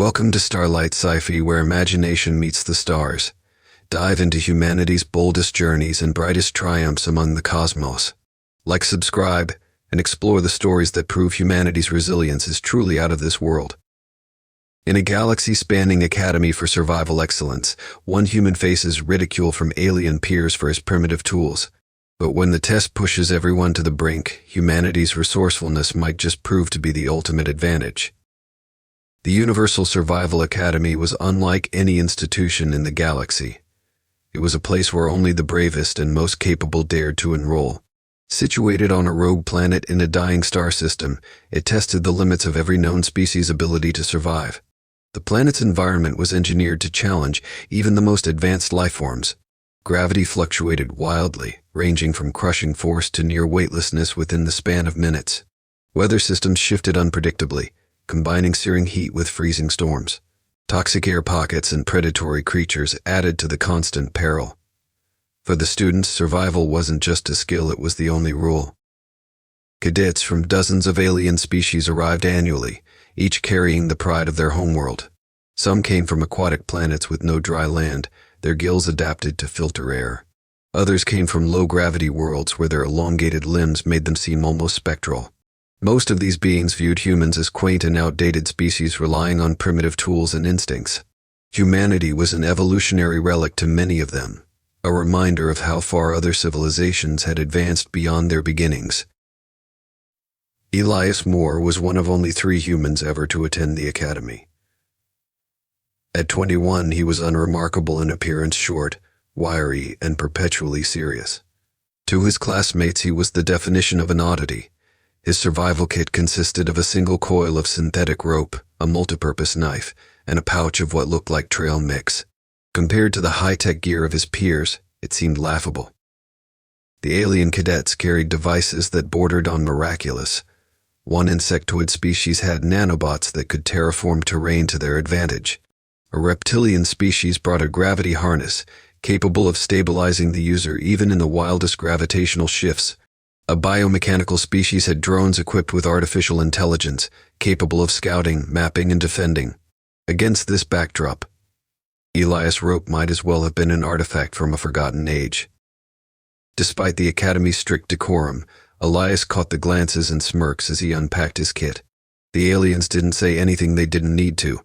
Welcome to Starlight Sci-Fi, where imagination meets the stars. Dive into humanity's boldest journeys and brightest triumphs among the cosmos. Like, subscribe, and explore the stories that prove humanity's resilience is truly out of this world. In a galaxy-spanning academy for survival excellence, one human faces ridicule from alien peers for his primitive tools. But when the test pushes everyone to the brink, humanity's resourcefulness might just prove to be the ultimate advantage. The Universal Survival Academy was unlike any institution in the galaxy. It was a place where only the bravest and most capable dared to enroll. Situated on a rogue planet in a dying star system, it tested the limits of every known species' ability to survive. The planet's environment was engineered to challenge even the most advanced lifeforms. Gravity fluctuated wildly, ranging from crushing force to near weightlessness within the span of minutes. Weather systems shifted unpredictably, combining searing heat with freezing storms. Toxic air pockets and predatory creatures added to the constant peril. For the students, survival wasn't just a skill, it was the only rule. Cadets from dozens of alien species arrived annually, each carrying the pride of their homeworld. Some came from aquatic planets with no dry land, their gills adapted to filter air. Others came from low-gravity worlds where their elongated limbs made them seem almost spectral. Most of these beings viewed humans as quaint and outdated species relying on primitive tools and instincts. Humanity was an evolutionary relic to many of them, a reminder of how far other civilizations had advanced beyond their beginnings. Elias Moore was one of only 3 humans ever to attend the academy. At 21, he was unremarkable in appearance, short, wiry, and perpetually serious. To his classmates, he was the definition of an oddity. His survival kit consisted of a single coil of synthetic rope, a multipurpose knife, and a pouch of what looked like trail mix. Compared to the high-tech gear of his peers, it seemed laughable. The alien cadets carried devices that bordered on miraculous. One insectoid species had nanobots that could terraform terrain to their advantage. A reptilian species brought a gravity harness, capable of stabilizing the user even in the wildest gravitational shifts. A biomechanical species had drones equipped with artificial intelligence, capable of scouting, mapping, and defending. Against this backdrop, Elias' rope might as well have been an artifact from a forgotten age. Despite the Academy's strict decorum, Elias caught the glances and smirks as he unpacked his kit. The aliens didn't say anything they didn't need to.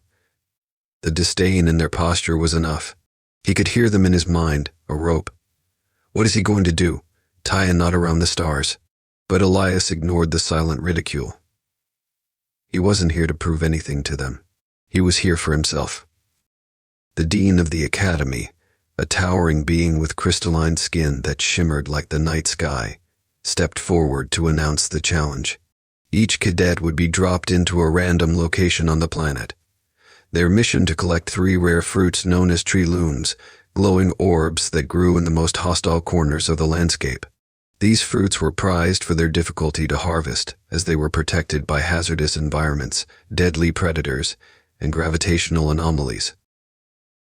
The disdain in their posture was enough. He could hear them in his mind. A rope. What is he going to do? Tie a knot around the stars? But Elias ignored the silent ridicule. He wasn't here to prove anything to them. He was here for himself. The dean of the academy, a towering being with crystalline skin that shimmered like the night sky, stepped forward to announce the challenge. Each cadet would be dropped into a random location on the planet. Their mission to collect 3 rare fruits known as tree looms, glowing orbs that grew in the most hostile corners of the landscape. These fruits were prized for their difficulty to harvest, as they were protected by hazardous environments, deadly predators, and gravitational anomalies.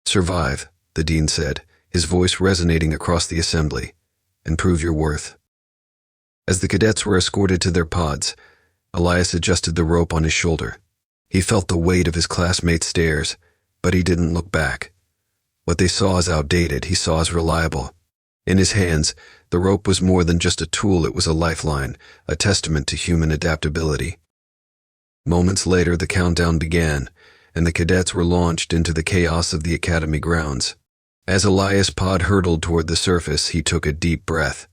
Survive, the dean said, his voice resonating across the assembly, and prove your worth. As the cadets were escorted to their pods, Elias adjusted the rope on his shoulder. He felt the weight of his classmates' stares, but he didn't look back. What they saw as outdated, he saw as reliable. In his hands, the rope was more than just a tool, it was a lifeline, a testament to human adaptability. Moments later, the countdown began, and the cadets were launched into the chaos of the academy grounds. As Elias' pod hurtled toward the surface, he took a deep breath.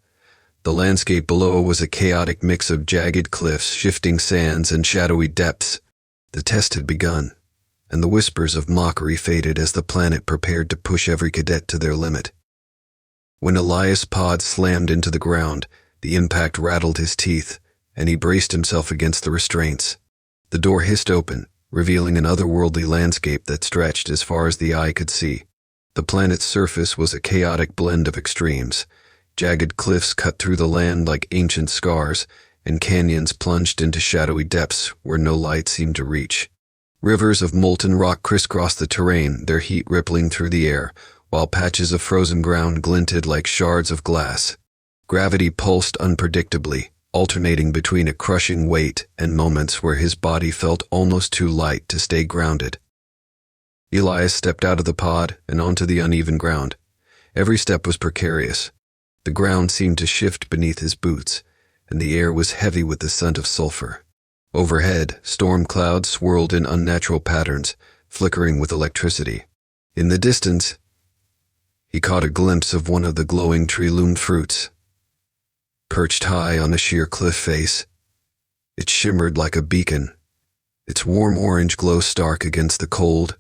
The landscape below was a chaotic mix of jagged cliffs, shifting sands, and shadowy depths. The test had begun, and the whispers of mockery faded as the planet prepared to push every cadet to their limit. When Elias' pod slammed into the ground, the impact rattled his teeth, and he braced himself against the restraints. The door hissed open, revealing an otherworldly landscape that stretched as far as the eye could see. The planet's surface was a chaotic blend of extremes. Jagged cliffs cut through the land like ancient scars, and canyons plunged into shadowy depths where no light seemed to reach. Rivers of molten rock crisscrossed the terrain, their heat rippling through the air, while patches of frozen ground glinted like shards of glass. Gravity pulsed unpredictably, alternating between a crushing weight and moments where his body felt almost too light to stay grounded. Elias stepped out of the pod and onto the uneven ground. Every step was precarious. The ground seemed to shift beneath his boots, and the air was heavy with the scent of sulfur. Overhead, storm clouds swirled in unnatural patterns, flickering with electricity. In the distance, he caught a glimpse of one of the glowing tree-loomed fruits. Perched high on a sheer cliff face, it shimmered like a beacon, its warm orange glow stark against the cold,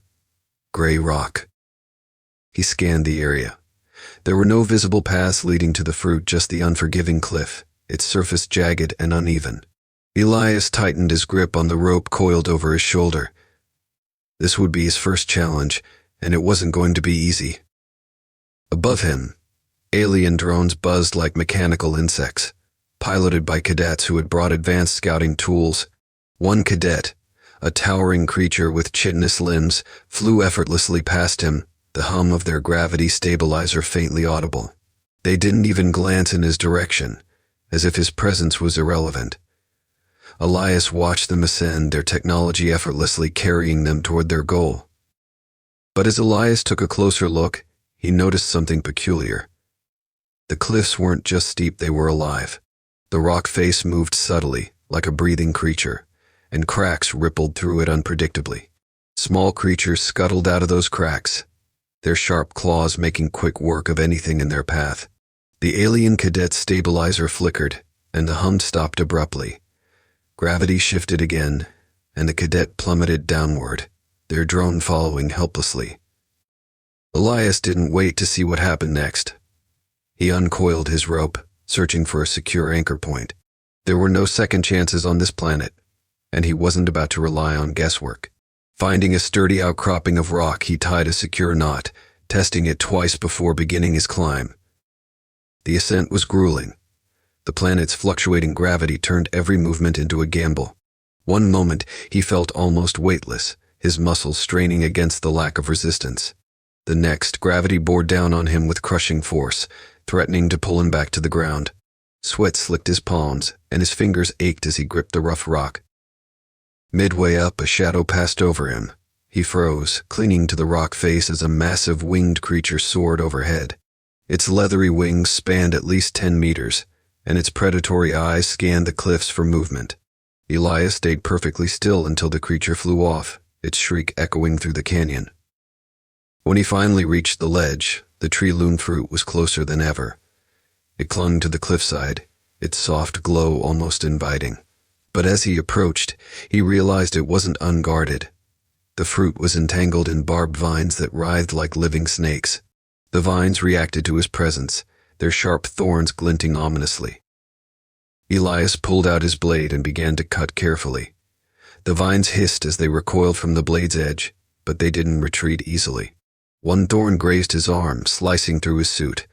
gray rock. He scanned the area. There were no visible paths leading to the fruit, just the unforgiving cliff, its surface jagged and uneven. Elias tightened his grip on the rope coiled over his shoulder. This would be his first challenge, and it wasn't going to be easy. Above him, alien drones buzzed like mechanical insects, piloted by cadets who had brought advanced scouting tools. One cadet, a towering creature with chitinous limbs, flew effortlessly past him, the hum of their gravity stabilizer faintly audible. They didn't even glance in his direction, as if his presence was irrelevant. Elias watched them ascend, their technology effortlessly carrying them toward their goal. But as Elias took a closer look, he noticed something peculiar. The cliffs weren't just steep, they were alive. The rock face moved subtly, like a breathing creature, and cracks rippled through it unpredictably. Small creatures scuttled out of those cracks, their sharp claws making quick work of anything in their path. The alien cadet's stabilizer flickered, and the hum stopped abruptly. Gravity shifted again, and the cadet plummeted downward, their drone following helplessly. Elias didn't wait to see what happened next. He uncoiled his rope, searching for a secure anchor point. There were no second chances on this planet, and he wasn't about to rely on guesswork. Finding a sturdy outcropping of rock, he tied a secure knot, testing it twice before beginning his climb. The ascent was grueling. The planet's fluctuating gravity turned every movement into a gamble. One moment, he felt almost weightless, his muscles straining against the lack of resistance. The next, gravity bore down on him with crushing force, threatening to pull him back to the ground. Sweat slicked his palms, and his fingers ached as he gripped the rough rock. Midway up, a shadow passed over him. He froze, clinging to the rock face as a massive winged creature soared overhead. Its leathery wings spanned at least 10 meters, and its predatory eyes scanned the cliffs for movement. Elias stayed perfectly still until the creature flew off, its shriek echoing through the canyon. When he finally reached the ledge, the tree-loomed fruit was closer than ever. It clung to the cliffside, its soft glow almost inviting. But as he approached, he realized it wasn't unguarded. The fruit was entangled in barbed vines that writhed like living snakes. The vines reacted to his presence, their sharp thorns glinting ominously. Elias pulled out his blade and began to cut carefully. The vines hissed as they recoiled from the blade's edge, but they didn't retreat easily. One thorn grazed his arm, slicing through his suit.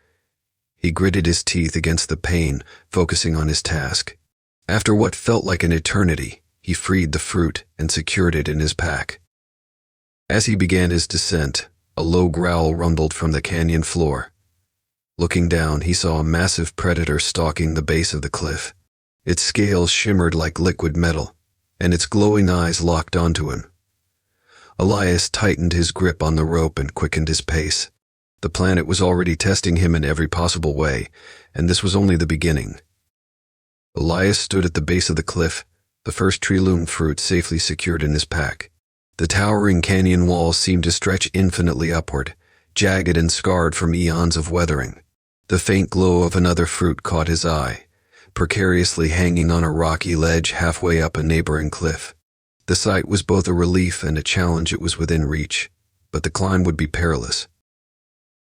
He gritted his teeth against the pain, focusing on his task. After what felt like an eternity, he freed the fruit and secured it in his pack. As he began his descent, a low growl rumbled from the canyon floor. Looking down, he saw a massive predator stalking the base of the cliff. Its scales shimmered like liquid metal, and its glowing eyes locked onto him. Elias tightened his grip on the rope and quickened his pace. The planet was already testing him in every possible way, and this was only the beginning. Elias stood at the base of the cliff, the first tree-loomed fruit safely secured in his pack. The towering canyon walls seemed to stretch infinitely upward, jagged and scarred from eons of weathering. The faint glow of another fruit caught his eye, precariously hanging on a rocky ledge halfway up a neighboring cliff. The sight was both a relief and a challenge. It was within reach, but the climb would be perilous.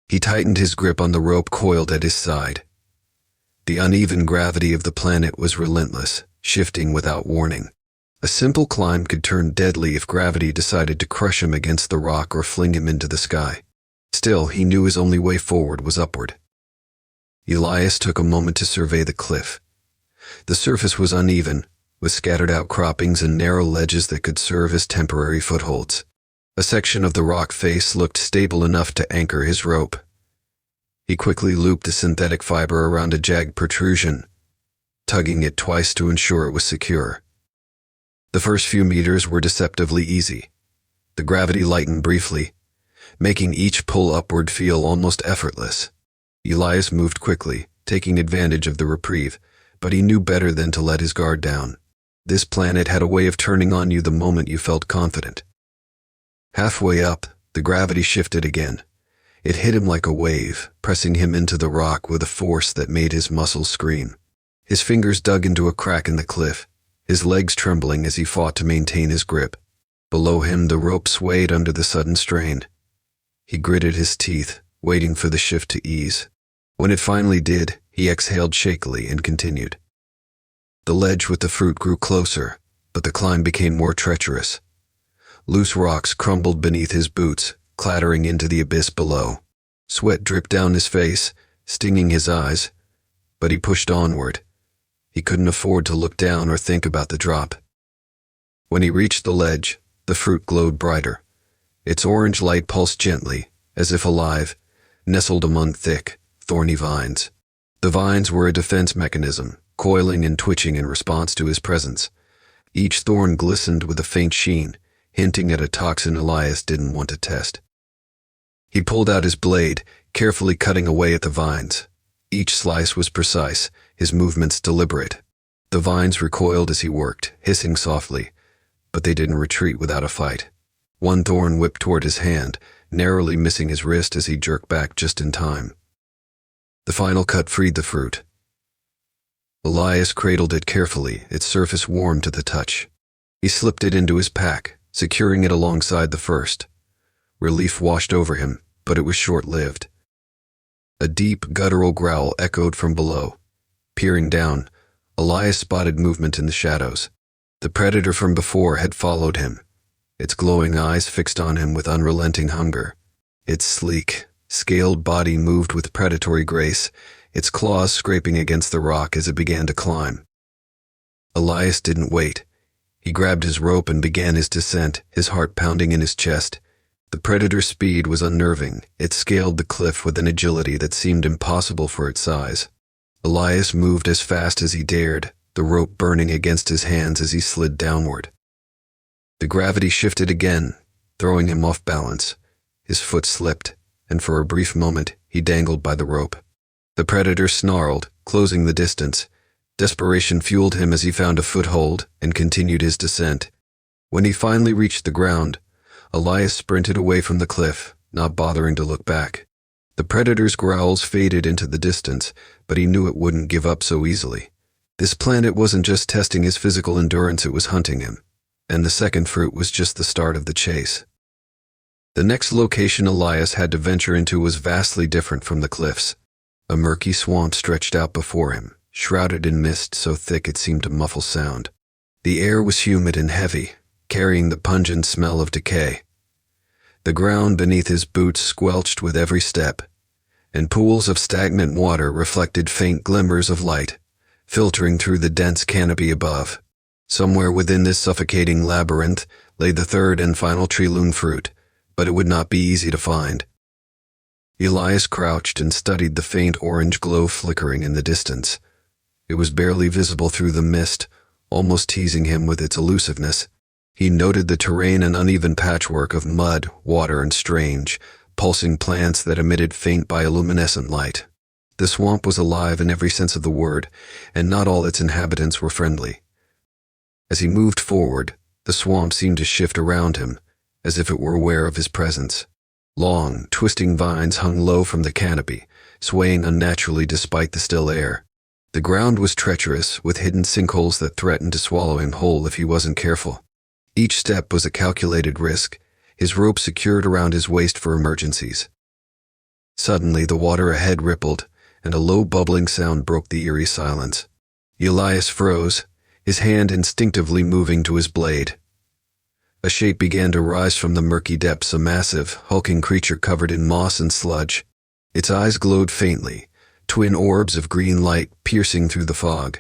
He tightened his grip on the rope coiled at his side. The uneven gravity of the planet was relentless, shifting without warning. A simple climb could turn deadly if gravity decided to crush him against the rock or fling him into the sky. Still, he knew his only way forward was upward. Elias took a moment to survey the cliff. The surface was uneven, with scattered outcroppings and narrow ledges that could serve as temporary footholds. A section of the rock face looked stable enough to anchor his rope. He quickly looped the synthetic fiber around a jagged protrusion, tugging it twice to ensure it was secure. The first few meters were deceptively easy. The gravity lightened briefly, making each pull upward feel almost effortless. Elias moved quickly, taking advantage of the reprieve, but he knew better than to let his guard down. This planet had a way of turning on you the moment you felt confident. Halfway up, the gravity shifted again. It hit him like a wave, pressing him into the rock with a force that made his muscles scream. His fingers dug into a crack in the cliff, his legs trembling as he fought to maintain his grip. Below him, the rope swayed under the sudden strain. He gritted his teeth, waiting for the shift to ease. When it finally did, he exhaled shakily and continued. The ledge with the fruit grew closer, but the climb became more treacherous. Loose rocks crumbled beneath his boots, clattering into the abyss below. Sweat dripped down his face, stinging his eyes, but he pushed onward. He couldn't afford to look down or think about the drop. When he reached the ledge, the fruit glowed brighter. Its orange light pulsed gently, as if alive, nestled among thick, thorny vines. The vines were a defense mechanism, coiling and twitching in response to his presence. Each thorn glistened with a faint sheen, hinting at a toxin Elias didn't want to test. He pulled out his blade, carefully cutting away at the vines. Each slice was precise, his movements deliberate. The vines recoiled as he worked, hissing softly, but they didn't retreat without a fight. One thorn whipped toward his hand, narrowly missing his wrist as he jerked back just in time. The final cut freed the fruit. Elias cradled it carefully, its surface warm to the touch. He slipped it into his pack, securing it alongside the first. Relief washed over him, but it was short-lived. A deep, guttural growl echoed from below. Peering down, Elias spotted movement in the shadows. The predator from before had followed him, its glowing eyes fixed on him with unrelenting hunger. Its sleek, scaled body moved with predatory grace, its claws scraping against the rock as it began to climb. Elias didn't wait. He grabbed his rope and began his descent, his heart pounding in his chest. The predator's speed was unnerving. It scaled the cliff with an agility that seemed impossible for its size. Elias moved as fast as he dared, the rope burning against his hands as he slid downward. The gravity shifted again, throwing him off balance. His foot slipped, and for a brief moment he dangled by the rope. The predator snarled, closing the distance. Desperation fueled him as he found a foothold and continued his descent. When he finally reached the ground, Elias sprinted away from the cliff, not bothering to look back. The predator's growls faded into the distance, but he knew it wouldn't give up so easily. This planet wasn't just testing his physical endurance, it was hunting him. And the second fruit was just the start of the chase. The next location Elias had to venture into was vastly different from the cliffs. A murky swamp stretched out before him, shrouded in mist so thick it seemed to muffle sound. The air was humid and heavy, carrying the pungent smell of decay. The ground beneath his boots squelched with every step, and pools of stagnant water reflected faint glimmers of light, filtering through the dense canopy above. Somewhere within this suffocating labyrinth lay the third and final treeloon fruit, but it would not be easy to find. Elias crouched and studied the faint orange glow flickering in the distance. It was barely visible through the mist, almost teasing him with its elusiveness. He noted the terrain, an uneven patchwork of mud, water, and strange, pulsing plants that emitted faint bioluminescent light. The swamp was alive in every sense of the word, and not all its inhabitants were friendly. As he moved forward, the swamp seemed to shift around him, as if it were aware of his presence. Long, twisting vines hung low from the canopy, swaying unnaturally despite the still air. The ground was treacherous, with hidden sinkholes that threatened to swallow him whole if he wasn't careful. Each step was a calculated risk, his rope secured around his waist for emergencies. Suddenly, the water ahead rippled, and a low bubbling sound broke the eerie silence. Elias froze, his hand instinctively moving to his blade. A shape began to rise from the murky depths, a massive, hulking creature covered in moss and sludge. Its eyes glowed faintly, twin orbs of green light piercing through the fog.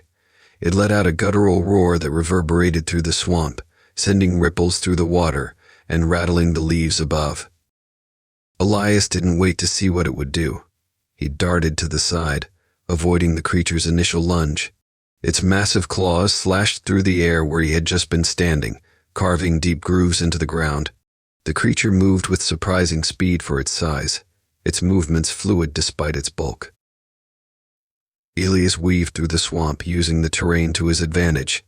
It let out a guttural roar that reverberated through the swamp, sending ripples through the water and rattling the leaves above. Elias didn't wait to see what it would do. He darted to the side, avoiding the creature's initial lunge. Its massive claws slashed through the air where he had just been standing, carving deep grooves into the ground. The creature moved with surprising speed for its size, its movements fluid despite its bulk. Elias weaved through the swamp using the terrain to his advantage.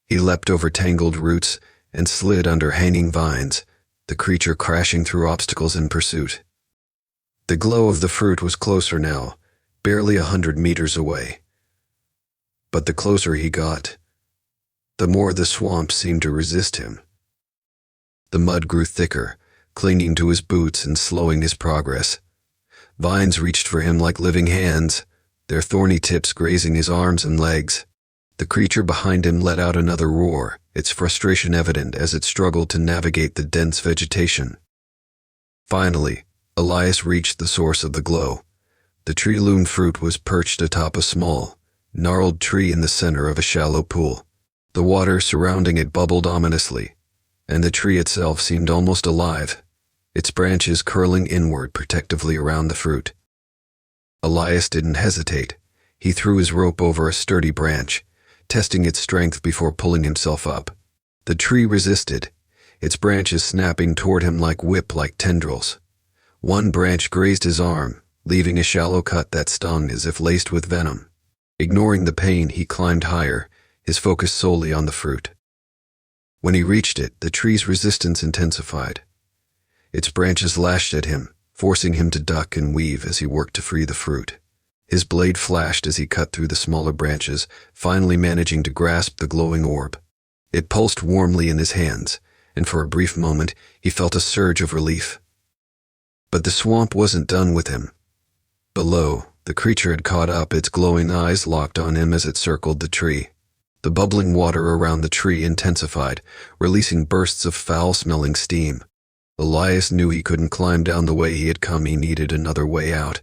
He leapt over tangled roots and slid under hanging vines, the creature crashing through obstacles in pursuit. The glow of the fruit was closer now, barely 100 meters away. But the closer he got, the more the swamp seemed to resist him. The mud grew thicker, clinging to his boots and slowing his progress. Vines reached for him like living hands, their thorny tips grazing his arms and legs. The creature behind him let out another roar, its frustration evident as it struggled to navigate the dense vegetation. Finally, Elias reached the source of the glow. The tree-loomed fruit was perched atop a small, gnarled tree in the center of a shallow pool. The water surrounding it bubbled ominously, and the tree itself seemed almost alive, its branches curling inward protectively around the fruit. Elias didn't hesitate. He threw his rope over a sturdy branch, testing its strength before pulling himself up. The tree resisted, its branches snapping toward him like whip-like tendrils. One branch grazed his arm, leaving a shallow cut that stung as if laced with venom. Ignoring the pain, he climbed higher, his focus solely on the fruit. When he reached it, the tree's resistance intensified. Its branches lashed at him, forcing him to duck and weave as he worked to free the fruit. His blade flashed as he cut through the smaller branches, finally managing to grasp the glowing orb. It pulsed warmly in his hands, and for a brief moment he felt a surge of relief. But the swamp wasn't done with him. Below, the creature had caught up, its glowing eyes locked on him as it circled the tree. The bubbling water around the tree intensified, releasing bursts of foul-smelling steam. Elias knew he couldn't climb down the way he had come. He needed another way out.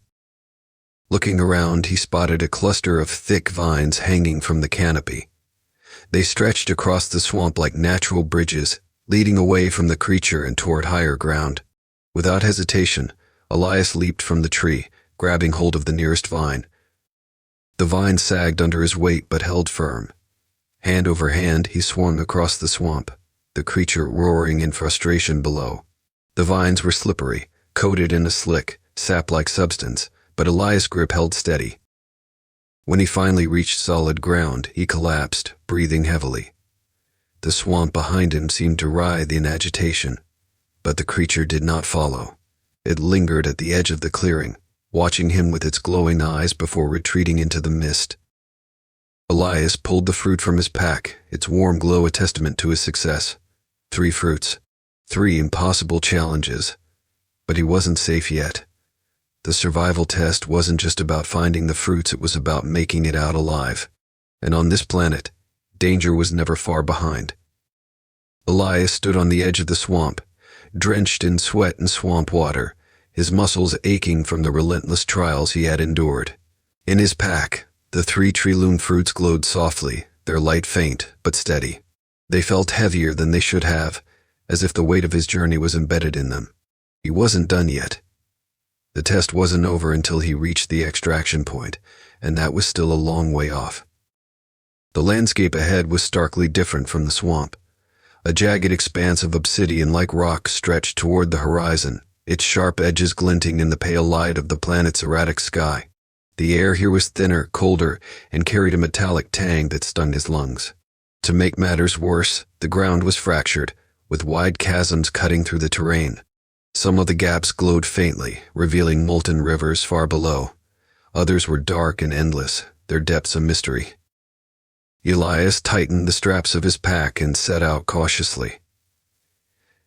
Looking around, he spotted a cluster of thick vines hanging from the canopy. They stretched across the swamp like natural bridges, leading away from the creature and toward higher ground. Without hesitation, Elias leaped from the tree, grabbing hold of the nearest vine. The vine sagged under his weight but held firm. Hand over hand, he swung across the swamp, the creature roaring in frustration below. The vines were slippery, coated in a slick, sap-like substance, but Elias' grip held steady. When he finally reached solid ground, he collapsed, breathing heavily. The swamp behind him seemed to writhe in agitation, but the creature did not follow. It lingered at the edge of the clearing, watching him with its glowing eyes before retreating into the mist. Elias pulled the fruit from his pack, its warm glow a testament to his success. 3 fruits. 3 impossible challenges. But he wasn't safe yet. The survival test wasn't just about finding the fruits, it was about making it out alive. And on this planet, danger was never far behind. Elias stood on the edge of the swamp, drenched in sweat and swamp water, his muscles aching from the relentless trials he had endured. In his pack, the 3 tree-loomed fruits glowed softly, their light faint but steady. They felt heavier than they should have, as if the weight of his journey was embedded in them. He wasn't done yet. The test wasn't over until he reached the extraction point, and that was still a long way off. The landscape ahead was starkly different from the swamp. A jagged expanse of obsidian-like rock stretched toward the horizon, its sharp edges glinting in the pale light of the planet's erratic sky. The air here was thinner, colder, and carried a metallic tang that stung his lungs. To make matters worse, the ground was fractured, with wide chasms cutting through the terrain. Some of the gaps glowed faintly, revealing molten rivers far below. Others were dark and endless, their depths a mystery. Elias tightened the straps of his pack and set out cautiously.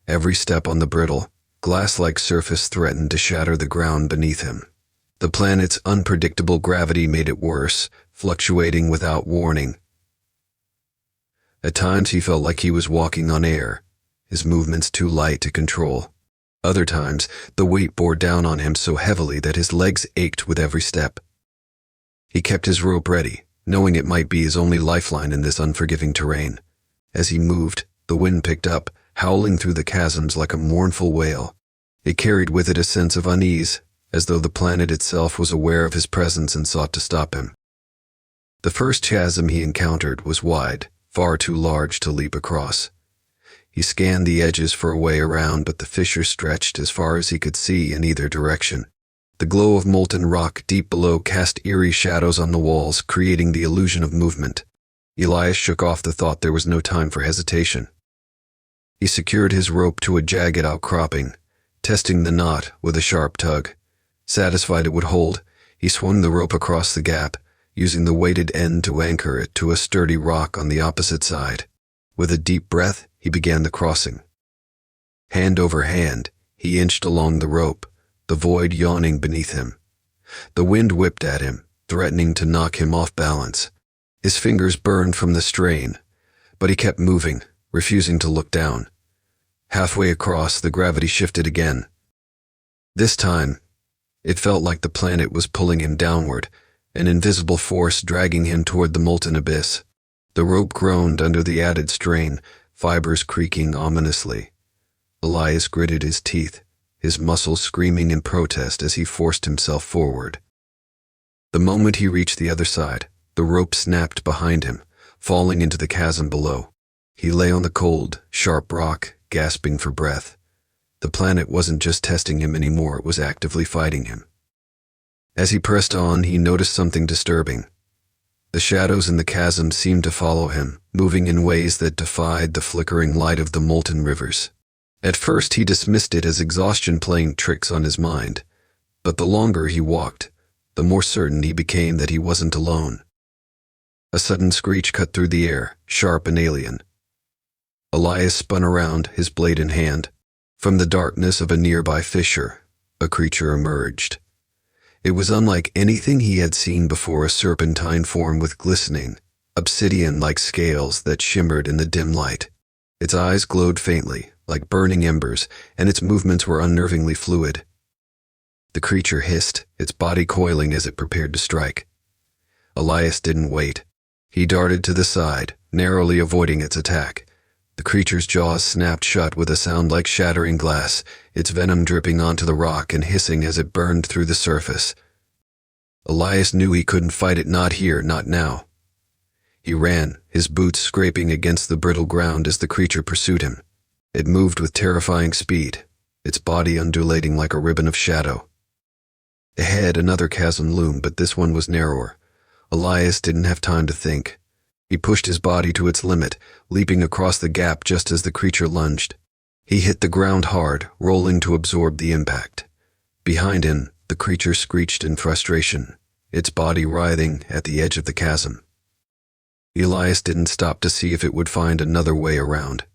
Every step on the brittle, glass-like surface threatened to shatter the ground beneath him. The planet's unpredictable gravity made it worse, fluctuating without warning. At times he felt like he was walking on air, his movements too light to control. Other times, the weight bore down on him so heavily that his legs ached with every step. He kept his rope ready, knowing it might be his only lifeline in this unforgiving terrain. As he moved, the wind picked up, howling through the chasms like a mournful wail. It carried with it a sense of unease, as though the planet itself was aware of his presence and sought to stop him. The first chasm he encountered was wide, far too large to leap across. He scanned the edges for a way around, but the fissure stretched as far as he could see in either direction. The glow of molten rock deep below cast eerie shadows on the walls, creating the illusion of movement. Elias shook off the thought there was no time for hesitation. He secured his rope to a jagged outcropping, testing the knot with a sharp tug. Satisfied it would hold, he swung the rope across the gap, using the weighted end to anchor it to a sturdy rock on the opposite side. With a deep breath, he began the crossing. Hand over hand, he inched along the rope, the void yawning beneath him. The wind whipped at him, threatening to knock him off balance. His fingers burned from the strain, but he kept moving, refusing to look down. Halfway across, the gravity shifted again. This time, it felt like the planet was pulling him downward, an invisible force dragging him toward the molten abyss. The rope groaned under the added strain, fibers creaking ominously. Elias gritted his teeth, his muscles screaming in protest as he forced himself forward. The moment he reached the other side, the rope snapped behind him, falling into the chasm below. He lay on the cold, sharp rock, gasping for breath. The planet wasn't just testing him anymore, it was actively fighting him. As he pressed on, he noticed something disturbing. The shadows in the chasm seemed to follow him, moving in ways that defied the flickering light of the molten rivers. At first he dismissed it as exhaustion playing tricks on his mind, but the longer he walked, the more certain he became that he wasn't alone. A sudden screech cut through the air, sharp and alien. Elias spun around, his blade in hand. From the darkness of a nearby fissure, a creature emerged. It was unlike anything he had seen before, a serpentine form with glistening, obsidian-like scales that shimmered in the dim light. Its eyes glowed faintly, like burning embers, and its movements were unnervingly fluid. The creature hissed, its body coiling as it prepared to strike. Elias didn't wait. He darted to the side, narrowly avoiding its attack. The creature's jaws snapped shut with a sound like shattering glass, its venom dripping onto the rock and hissing as it burned through the surface. Elias knew he couldn't fight it, not here, not now. He ran, his boots scraping against the brittle ground as the creature pursued him. It moved with terrifying speed, its body undulating like a ribbon of shadow. Ahead, another chasm loomed, but this one was narrower. Elias didn't have time to think. He pushed his body to its limit, leaping across the gap just as the creature lunged. He hit the ground hard, rolling to absorb the impact. Behind him, the creature screeched in frustration, its body writhing at the edge of the chasm. Elias didn't stop to see if it would find another way around.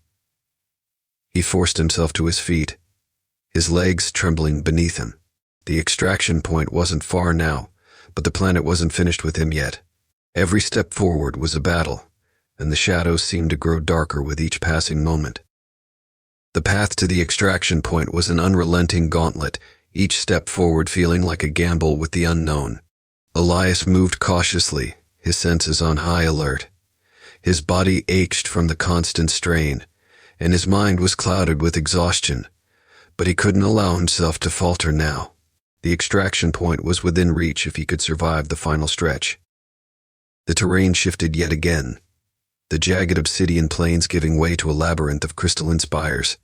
He forced himself to his feet, his legs trembling beneath him. The extraction point wasn't far now, but the planet wasn't finished with him yet. Every step forward was a battle, and the shadows seemed to grow darker with each passing moment. The path to the extraction point was an unrelenting gauntlet, each step forward feeling like a gamble with the unknown. Elias moved cautiously, his senses on high alert. His body ached from the constant strain, and his mind was clouded with exhaustion, but he couldn't allow himself to falter now. The extraction point was within reach if he could survive the final stretch. The terrain shifted yet again, the jagged obsidian plains giving way to a labyrinth of crystalline spires.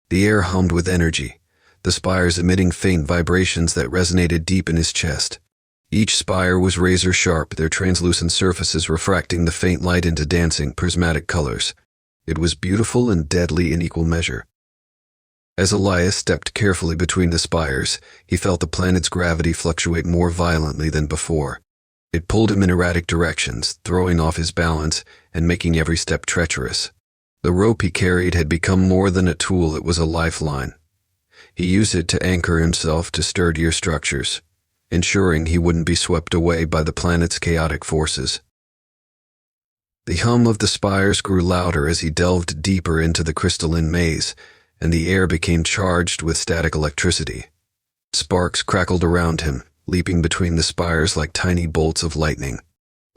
The air hummed with energy, the spires emitting faint vibrations that resonated deep in his chest. Each spire was razor-sharp, their translucent surfaces refracting the faint light into dancing, prismatic colors. It was beautiful and deadly in equal measure. As Elias stepped carefully between the spires, he felt the planet's gravity fluctuate more violently than before. It pulled him in erratic directions, throwing off his balance and making every step treacherous. The rope he carried had become more than a tool, it was a lifeline. He used it to anchor himself to sturdier structures, ensuring he wouldn't be swept away by the planet's chaotic forces. The hum of the spires grew louder as he delved deeper into the crystalline maze, and the air became charged with static electricity. Sparks crackled around him, leaping between the spires like tiny bolts of lightning.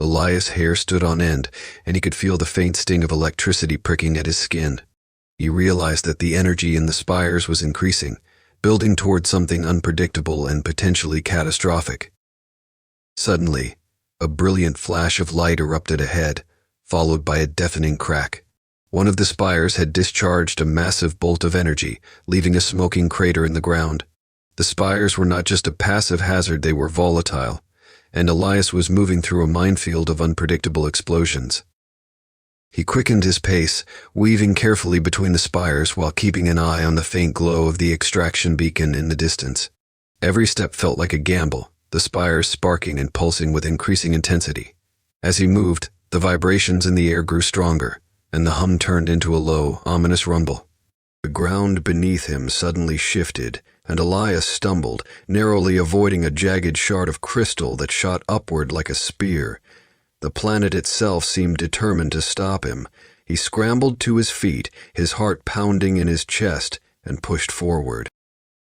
Elias' hair stood on end, and he could feel the faint sting of electricity pricking at his skin. He realized that the energy in the spires was increasing, building toward something unpredictable and potentially catastrophic. Suddenly, a brilliant flash of light erupted ahead, followed by a deafening crack. One of the spires had discharged a massive bolt of energy, leaving a smoking crater in the ground. The spires were not just a passive hazard, they were volatile, and Elias was moving through a minefield of unpredictable explosions. He quickened his pace, weaving carefully between the spires while keeping an eye on the faint glow of the extraction beacon in the distance. Every step felt like a gamble, the spires sparking and pulsing with increasing intensity. As he moved, the vibrations in the air grew stronger, and the hum turned into a low, ominous rumble. The ground beneath him suddenly shifted, and Elias stumbled, narrowly avoiding a jagged shard of crystal that shot upward like a spear. The planet itself seemed determined to stop him. He scrambled to his feet, his heart pounding in his chest, and pushed forward.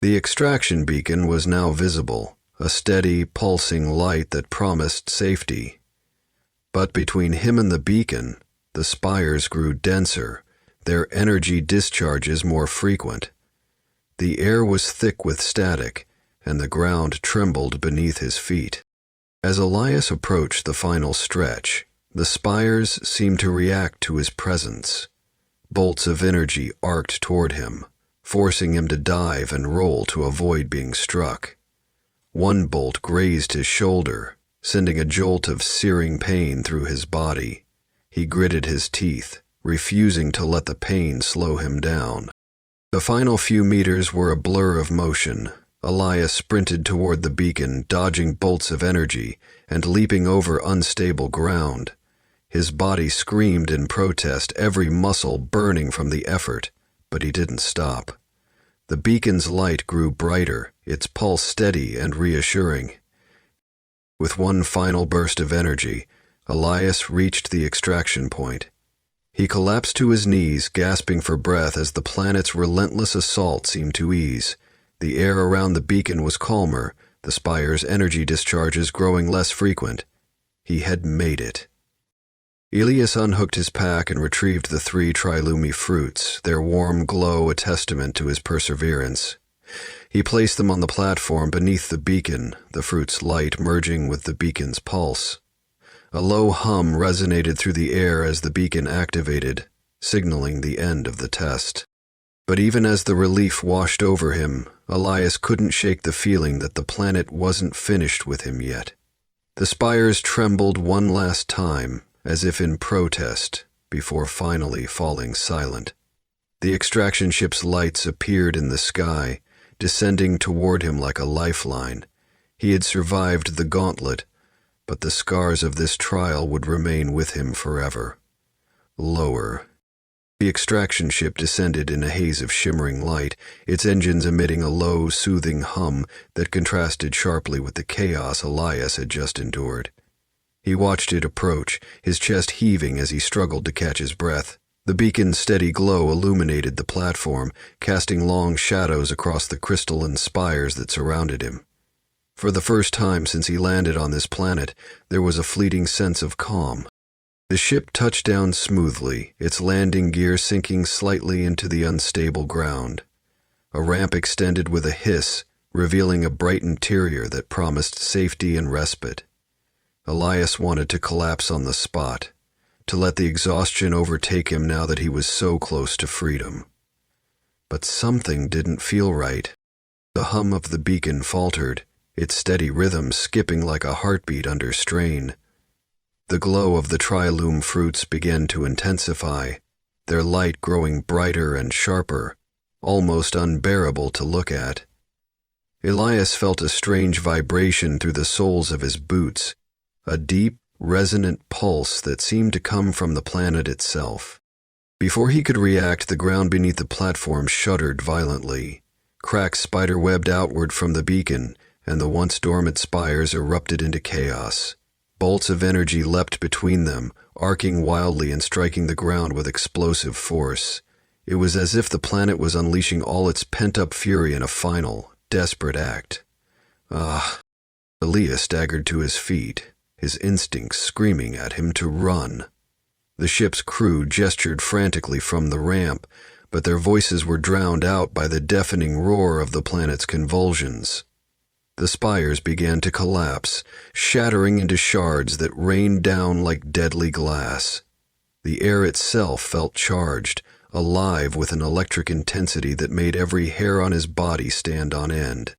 The extraction beacon was now visible, a steady, pulsing light that promised safety. But between him and the beacon, the spires grew denser, their energy discharges more frequent. The air was thick with static, and the ground trembled beneath his feet. As Elias approached the final stretch, the spires seemed to react to his presence. Bolts of energy arced toward him, forcing him to dive and roll to avoid being struck. One bolt grazed his shoulder, sending a jolt of searing pain through his body. He gritted his teeth, refusing to let the pain slow him down. The final few meters were a blur of motion. Elias sprinted toward the beacon, dodging bolts of energy and leaping over unstable ground. His body screamed in protest, every muscle burning from the effort, but he didn't stop. The beacon's light grew brighter, its pulse steady and reassuring. With one final burst of energy, Elias reached the extraction point. He collapsed to his knees, gasping for breath as the planet's relentless assault seemed to ease. The air around the beacon was calmer, the spire's energy discharges growing less frequent. He had made it. Elias unhooked his pack and retrieved the 3 trilumi fruits, their warm glow a testament to his perseverance. He placed them on the platform beneath the beacon, the fruit's light merging with the beacon's pulse. A low hum resonated through the air as the beacon activated, signaling the end of the test. But even as the relief washed over him, Elias couldn't shake the feeling that the planet wasn't finished with him yet. The spires trembled one last time, as if in protest, before finally falling silent. The extraction ship's lights appeared in the sky, descending toward him like a lifeline. He had survived the gauntlet, but the scars of this trial would remain with him forever. Lower. The extraction ship descended in a haze of shimmering light, its engines emitting a low, soothing hum that contrasted sharply with the chaos Elias had just endured. He watched it approach, his chest heaving as he struggled to catch his breath. The beacon's steady glow illuminated the platform, casting long shadows across the crystalline spires that surrounded him. For the first time since he landed on this planet, there was a fleeting sense of calm. The ship touched down smoothly, its landing gear sinking slightly into the unstable ground. A ramp extended with a hiss, revealing a bright interior that promised safety and respite. Elias wanted to collapse on the spot, to let the exhaustion overtake him now that he was so close to freedom. But something didn't feel right. The hum of the beacon faltered, its steady rhythm skipping like a heartbeat under strain. The glow of the trilum fruits began to intensify, their light growing brighter and sharper, almost unbearable to look at. Elias felt a strange vibration through the soles of his boots, a deep, resonant pulse that seemed to come from the planet itself. Before he could react, the ground beneath the platform shuddered violently. Cracks spiderwebbed outward from the beacon, and the once dormant spires erupted into chaos. Bolts of energy leapt between them, arcing wildly and striking the ground with explosive force. It was as if the planet was unleashing all its pent-up fury in a final, desperate act. Elias staggered to his feet, his instincts screaming at him to run. The ship's crew gestured frantically from the ramp, but their voices were drowned out by the deafening roar of the planet's convulsions. The spires began to collapse, shattering into shards that rained down like deadly glass. The air itself felt charged, alive with an electric intensity that made every hair on his body stand on end.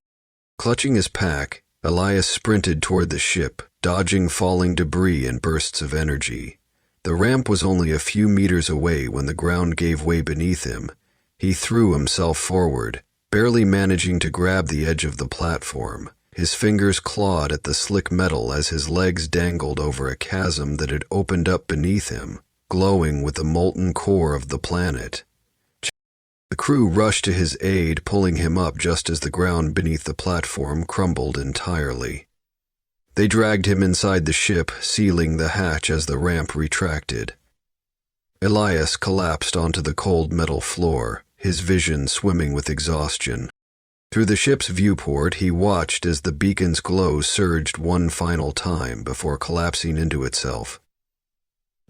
Clutching his pack, Elias sprinted toward the ship, dodging falling debris and bursts of energy. The ramp was only a few meters away when the ground gave way beneath him. He threw himself forward, barely managing to grab the edge of the platform. His fingers clawed at the slick metal as his legs dangled over a chasm that had opened up beneath him, glowing with the molten core of the planet. The crew rushed to his aid, pulling him up just as the ground beneath the platform crumbled entirely. They dragged him inside the ship, sealing the hatch as the ramp retracted. Elias collapsed onto the cold metal floor, his vision swimming with exhaustion. Through the ship's viewport, he watched as the beacon's glow surged one final time before collapsing into itself.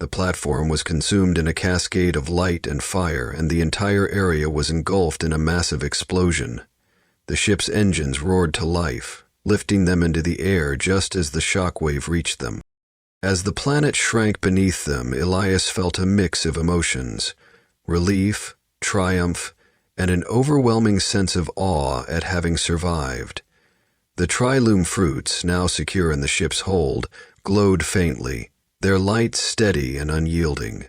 The platform was consumed in a cascade of light and fire, and the entire area was engulfed in a massive explosion. The ship's engines roared to life, lifting them into the air just as the shockwave reached them. As the planet shrank beneath them, Elias felt a mix of emotions: relief, triumph, and an overwhelming sense of awe at having survived. The trilume fruits, now secure in the ship's hold, glowed faintly, their light steady and unyielding.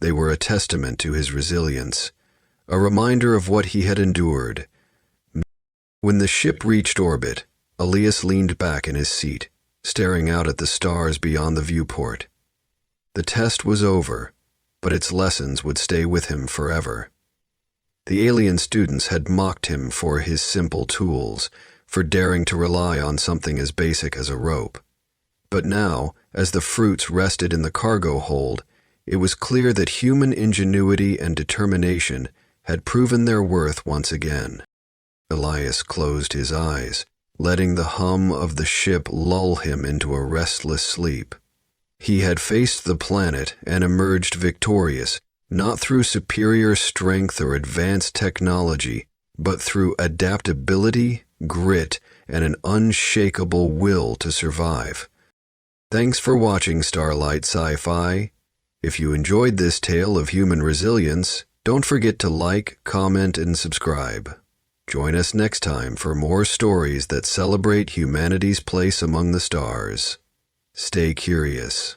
They were a testament to his resilience, a reminder of what he had endured. When the ship reached orbit, Elias leaned back in his seat, staring out at the stars beyond the viewport. The test was over, but its lessons would stay with him forever. The alien students had mocked him for his simple tools, for daring to rely on something as basic as a rope. But now, as the fruits rested in the cargo hold, it was clear that human ingenuity and determination had proven their worth once again. Elias closed his eyes, letting the hum of the ship lull him into a restless sleep. He had faced the planet and emerged victorious, not through superior strength or advanced technology, but through adaptability, grit, and an unshakable will to survive. Thanks for watching Starlight Sci-Fi. If you enjoyed this tale of human resilience, don't forget to like, comment, and subscribe. Join us next time for more stories that celebrate humanity's place among the stars. Stay curious.